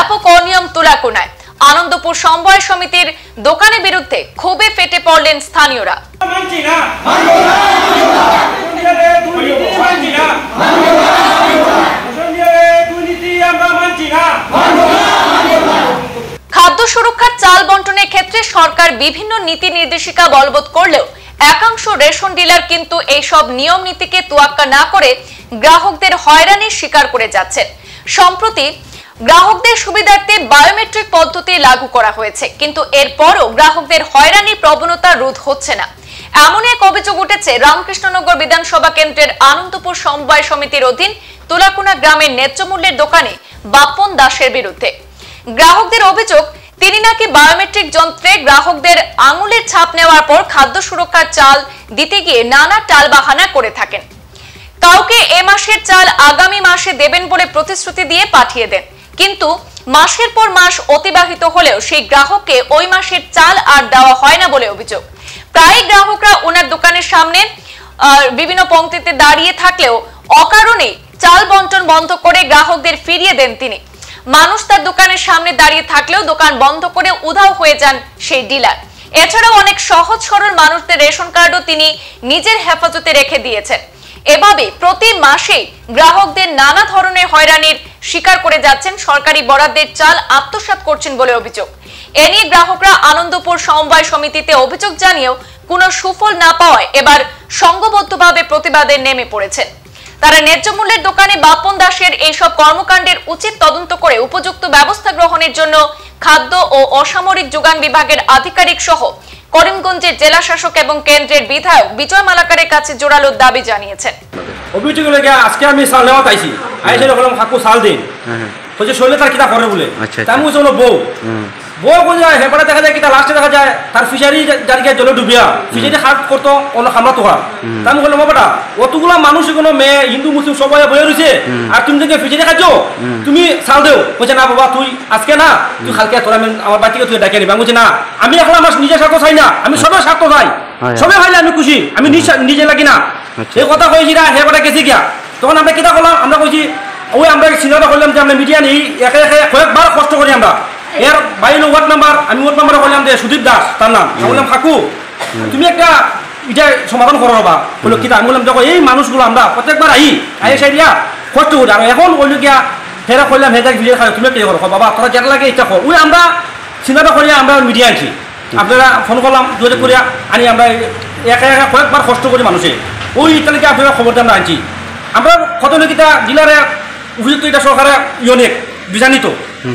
ব্যাপক অনিয়ম তুলাকুনায়। আনন্দপুর সমবায় সমিতির দোকানের বিরুদ্ধে ক্ষোভে ফেটে পড়লেন স্থানীয়রা। খাদ্য সুরক্ষার চাল বন্টনের ক্ষেত্রে সরকার বিভিন্ন নীতি নির্দেশিকা বলবৎ করলেও একাংশ রেশন ডিলার কিন্তু এইসব নিয়ম নীতিকে তোয়াক্কা না করে গ্রাহকদের হয়রানির শিকার করে যাচ্ছেন। সম্প্রতি গ্রাহকদের সুবিধার্থে বায়োমেট্রিক পদ্ধতি লাগু করা হয়েছে, কিন্তু এরপরও গ্রাহকদের হয়রানির প্রবণতা রোধ হচ্ছে না। এমন এক অভিযোগ উঠেছে রামকৃষ্ণনগর বিধানসভা কেন্দ্রের আনন্দপুর সমবায় সমিতির অধীন তুলাকুনা গ্রামের ন্যায্য মূল্যের দোকানে বাপন দাসের বিরুদ্ধে। গ্রাহকদের অভিযোগ, তিনি নাকি বায়োমেট্রিক যন্ত্রে গ্রাহকদের আঙুলের ছাপ নেওয়ার পর খাদ্য সুরক্ষার চাল দিতে গিয়ে নানা টালবাহানা করে থাকেন। কাউকে এ মাসের চাল আগামী মাসে দেবেন বলে প্রতিশ্রুতি দিয়ে পাঠিয়ে দেন, কিন্তু মাসের পর মাস অতিবাহিত হলেও সেই গ্রাহককে ওই মাসের চাল আর দেওয়া হয় না বলে অভিযোগ। প্রায় গ্রাহকরা ওনার দোকানের সামনে বিভিন্ন পংক্তিতে দাঁড়িয়ে থাকলেও অকারণে চাল বন্টন বন্ধ করে গ্রাহকদের ফিরিয়ে দেন তিনি। মানুষ তার দোকানের সামনে দাঁড়িয়ে থাকলেও দোকান বন্ধ করে উধাও হয়ে যান সেই ডিলার। এছাড়াও অনেক সহজ সরল মানুষদের রেশন কার্ডও তিনি নিজের হেফাজতে রেখে দিয়েছেন। এভাবে প্রতি মাসেই গ্রাহকদের নানা ধরনের হয়রানির শিকার করে যাচ্ছেন, সরকারি বরাদ্দের চাল আত্মসাৎ করছেন বলে অভিযোগ। এ নিয়ে গ্রাহকরা আনন্দপুর সমবায় সমিতিতে অভিযোগ জানিয়েও কোনো সুফল না পাওয়ায় এবার সংঘবদ্ধভাবে প্রতিবাদে নেমে পড়েছেন। তারা ন্যায্য মূল্যের দোকানে বাপন দাসের এইসব কর্মকাণ্ডের উচিত তদন্ত করে উপযুক্ত ব্যবস্থা গ্রহণের জন্য খাদ্য ও অসামরিক যোগান বিভাগের আধিকারিক সহ করিমগঞ্জের জেলা শাসক এবং কেন্দ্রের বিধায়ক বিজয় মালাকারের কাছে জোরালো দাবি জানিয়েছেন। অভিযোগ লেগে আজকে আমি চাল নেওয়া চাইছি, আইসে বললাম কাকু চাল দিন, বলছে শৈলে তার কিতা করে বলে, তাই আমি বলছি বউ বউ বলে যায় হেপারে দেখা যায় কিতা লাস্টে দেখা যায় তার ফিশারি যারিকে জলে ডুবিয়া ফিশারি হাত করতো অন্য খামলা তোহার। তাই আমি বললাম বাবাটা অতগুলা মানুষ কোনো মেয়ে হিন্দু মুসলিম সবাই বয়ে রয়েছে আর তুমি যদি ফিশারি খাচ্ছ তুমি চাল দেও, বলছে না বাবা তুই আজকে না তুই কালকে তোর আমি আমার বাচ্চাকে তুই ডাকে নিবি। আমি বলছি না আমি এখন আমার নিজের স্বার্থ চাই না, আমি সবার স্বার্থ চাই, সবাই খাইলে আমি খুশি, আমি নিজে লাগি না। এই কথা কয়েছি না হেপারে গেছি গিয়া তখন আমরা কিতা করলাম, আমরা কইছি ওই আমরা চিন্তা করলাম যে আমরা মিডিয়া নেই একে একে কয়েকবার কষ্ট করি আমরা। এর বাইরে ওয়ার্ড নাম্বার আমি ওয়ার্ড নাম্বারে বললাম যে সুদীপ দাস তার নাম, আমি বললাম কাকু তুমি একটা এটা সমাধান করো বা বললো কিতা, আমি বললাম দেখো এই মানুষগুলো আমরা প্রত্যেকবার আইসে দিয়া কষ্ট করি আর এখন ওই গিয়া হেরা করলাম হেদার ভিডিও খাই তুমি কে করো বাবা তোরা যেটা লাগে এটা কর। ওই আমরা চিন্তাটা করিয়া আমরা মিডিয়া আনছি, আপনারা ফোন করলাম যোগাযোগ করিয়া আনি আমরা একে একে কয়েকবার কষ্ট করি মানুষে ওই তালিকা আপনারা খবরটা আমরা আনছি। আমরা কত লোকিতা ডিলারে উপযুক্ত এটা সরকারে ইউনিক বিজানিত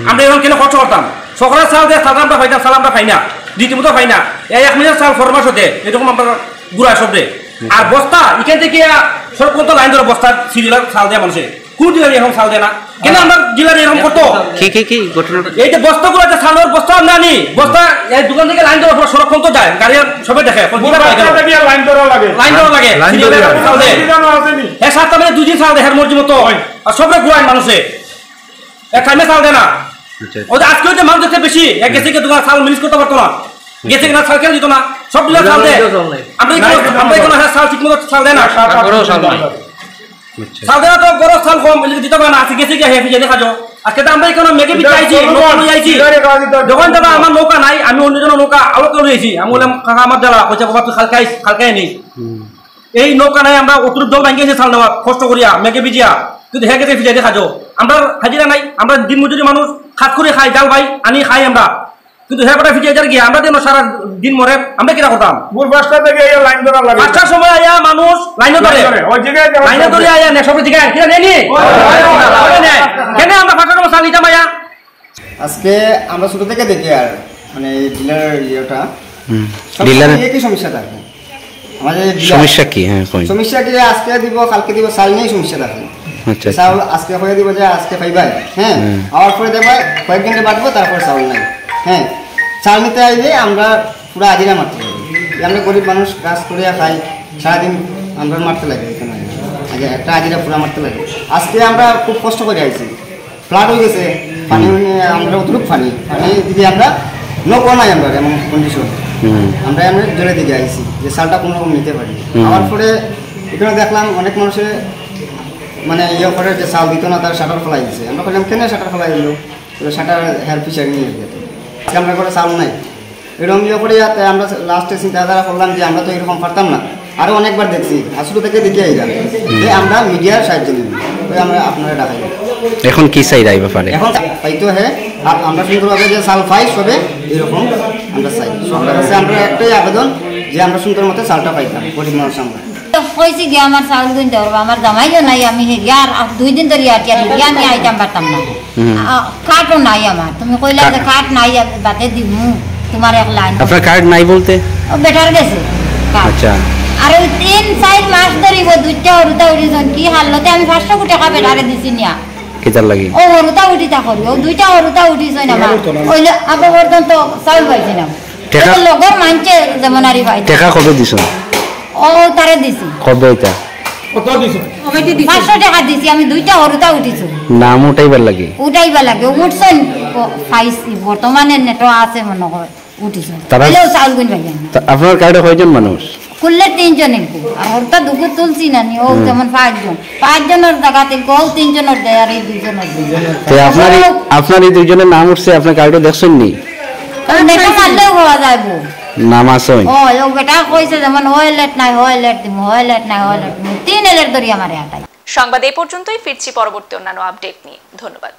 আমরা এখন কেন খরচ করতাম, সরকারের চাল দিয়ে চাল আমরা পাইতাম, চাল আমরা পাই না রীতিমতো পাই না, এই 1 মিনিট চাল ফরমাস হতে এরকম আমরা গুড়া সবরে আর বস্তা এখান থেকে সব পর্যন্ত লাইন ধরে বস্তা সিরিয়াল চাল দেয় মানুষে কোন ডিলার এরকম চাল দেয় না কেন আমরা ডিলার এরকম করতো কি ঘটনাটা এই যে বস্তাগুলো যে চালের বস্তা আমরা আনি বস্তা এই দোকান থেকে লাইন ধরে সড়ক তো যায় গাড়ি সবাই দেখে লাইন ধরা লাগে সাতটা মানে 2 দিন চাল দেখার মর্জি মতো আর সবরে ঘুরায় মানুষে খাইমে চাল দেয় না। ওদের আজকে হচ্ছে মানুষ দেখতে বেশি গেছে কি দোকান চাল মিলিশ করতে পারতো না, গেছে কিনা চাল কেন দিত না, সব দিলে চাল দেয় আমরা কোনো চাল ঠিক মতো চাল দেয় না, চাল দেয় না তো বড় চাল কম দিতে পারে না। আজকে গেছে গিয়ে হেফি দেখা যাও আজকে তো আমরা এখানে মেঘে পিঠে আইছি আইছি যখন দাদা আমার নৌকা নাই আমি অন্যজনের নৌকা আলোকে রয়েছি আমি বললাম কাকা আমার জ্বালা কইছে বাবা তুই খালকাই নেই এই নৌকা নাই আমরা অতুর জল ভাঙিয়েছি চাল নেওয়া কষ্ট করিয়া মেঘে ভিজিয়া কিন্তু হেগে ফিজে দেখা যাও আমরা হাজিরা নাই আমরা দিন মজুরি মানুষ খাত করে খাই জাল ভাই আনি খাই আমরা কিন্তু হেপাটা ফিজে যার গিয়ে আমরা যেন সারা দিন মরে আমরা কিনা করতাম ভোর 5টা থেকে লাইন ধরা লাগে 5টার সময় আয়া মানুষ লাইনে ধরে আয়া নেশবের দিকে কিনা নেনি কেন আমরা 5টার সময় চাল নিতাম আয়া। আজকে আমরা ছোট থেকে দেখি আর মানে ডিলার ইয়েটা ডিলারের কি সমস্যা থাকে আমাদের সমস্যা কি সমস্যা কি আজকে দিব কালকে দিব চাল নেই সমস্যা থাকে আচ্ছা চাউল আজকে হয়ে দিব যে আজকে পাইবাই হ্যাঁ আবার পরে দেবা কয়েকদিন বাঁচবো তারপর চাউল নাই হ্যাঁ চাল নিতে আইলে আমরা পুরো হাজিরা মারতে লাগে আমরা গরিব মানুষ কাজ করিয়া খাই সারাদিন আমরা মারতে লাগে এখানে আগে একটা হাজিরা পুরা মারতে লাগে। আজকে আমরা খুব কষ্ট করে আইছি ফ্লাড হয়ে গেছে পানি আমরা অতটুক পানি দিকে আমরা নৌকো নাই আমরা এমন কন্ডিশন আমরা জলে দিকে আইছি যে চালটা কোনো রকম নিতে পারি। আমার পরে এখানে দেখলাম অনেক মানুষের মানে ইয়ে করে যে চাল দিত না তার শাটার ফেলাই দিচ্ছে আমরা বললাম কেন শাটার ফেলাই দিল সেটা হেয়ার ফিশারি নিয়ে যেতে আজকে আমরা করে চাউল নাই এরকম ইয়ে করে যাতে আমরা লাস্টে চিন্তাধারা করলাম যে আমরা তো এরকম পারতাম না আরও অনেকবার দেখছি আসলে থেকে দেখে আইলাম যে আমরা মিডিয়ার সাহায্য নিব আমরা আপনারা ডাকাই এখন কি চাই এই ব্যাপারে এখন পাইতো হ্যাঁ আর আমরা সুন্দরভাবে যে চাল পাই সবে এরকম আমরা চাই সরকারের কাছে আমরা একটাই আবেদন যে আমরা সুন্দর মতো চালটা পাইতাম গরিব মানুষ আমরা কইছি গিয়ে আমার চাউল কিনতে পারবো আমার জামাইও নাই আমি হেরিয়ার 2 দিন ধরে আটিয়া দিই আমি আইতাম পারতাম না কার্ডও নাই আমার তুমি কইলা যে কার্ড নাই বাদে দিব তোমার এক লাইন আপনার কার্ড নাই বলতে বেটার গেছে আচ্ছা আর ওই 3-4 মাস ধরিব দুইটা হরুতা উঠিছন কি হালতে আমি 500 কোটি টাকা বেটারে দিছি নিয়া কিতার লাগি ও হরুতা উঠিতা করি ও দুইটা হরুতা উঠিছন আমার ওইলে আবার পর্যন্ত চাউল পাইছি না টাকা লগর মানছে যেমন আরি ভাই টাকা কবে দিছো ও তারে দিছি কবে এটা কত দিছো 500 টাকা দিছি আমি দুইটা হরুতা উঠিছো নাম উঠাইবার লাগি উঠাইবা লাগে উঠছন পাইছি বর্তমানে নেটো আছে মনে হয় উঠিছন তারা- তাহলেও চাউল কিন ভাই আপনার কার্ডে কয়জন মানুষ খুললে 3 জন একটু আর হরুতা দুগু তুলছি না নি ও যেমন 5 জনের জায়গাতে কেউ 3 জনের দেয় আর এই 2 জনের তো আপনার এই দুইজনের নাম উঠছে আপনার কার্ডে দেখছেন নি নেটো মারলেও হওয়া যাইব নাম আছে ও বেটা কইছে যেমন ওয়েলেট নাই ওয়েলেট দিমু ওয়েলেট নাই ওয়েলেট দিমু 3 এলেট ধরি আমার হাতাই সংবাদ এই পর্যন্তই, ফিরছি পরবর্তী অন্যান্য আপডেট নিয়ে। ধন্যবাদ।